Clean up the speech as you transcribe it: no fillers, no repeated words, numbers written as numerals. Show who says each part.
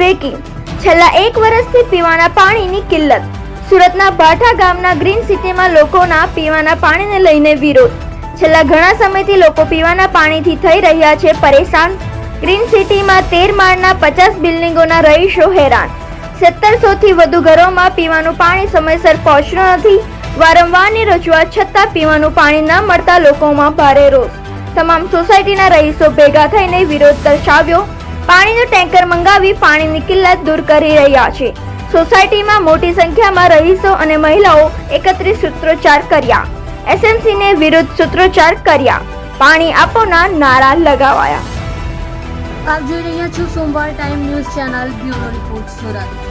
Speaker 1: બેકી. છેલ્લા 1 વર્ષથી પીવાના પાણીની કિલ્લત. સુરતના ભાઠા ગામના ગ્રીન સિટીમાં લોકોના પીવાના પાણીને લઈને વિરોધ. છેલ્લા ઘણા સમયથી લોકો પીવાના પાણીથી થઈ રહ્યા છે પરેશાન. ગ્રીન સિટીમાં 13 માળના 50 બિલ્ડિંગોના રહીશો હેરાન. 1700 થી વધુ ઘરોમાં પીવાનું પાણી સમયસર પહોંચતું નથી. વારંવારની રજૂઆત છતાં પીવાનું પાણી ન મળતા લોકોમાં ભારે રોષ. તમામ સોસાયટીના રહીશો ભેગા થઈને વિરોધ દર્શાવ્યો. પાણીનું ટેન્કર મંગાવી પાણીની કિલ્લત દૂર કરી રહ્યા છે. સોસાયટીમાં મોટી સંખ્યામાં રહીશો અને મહિલાઓ એકત્રિત સૂત્રોચ્ચાર કર્યા. એસએમસીને વિરુદ્ધ સૂત્રોચ્ચાર કર્યા. પાણી આપોના નારા લગાવાયા.
Speaker 2: આપ જોઈ રહ્યા છો સોમવાર time news channel bureau report Surat.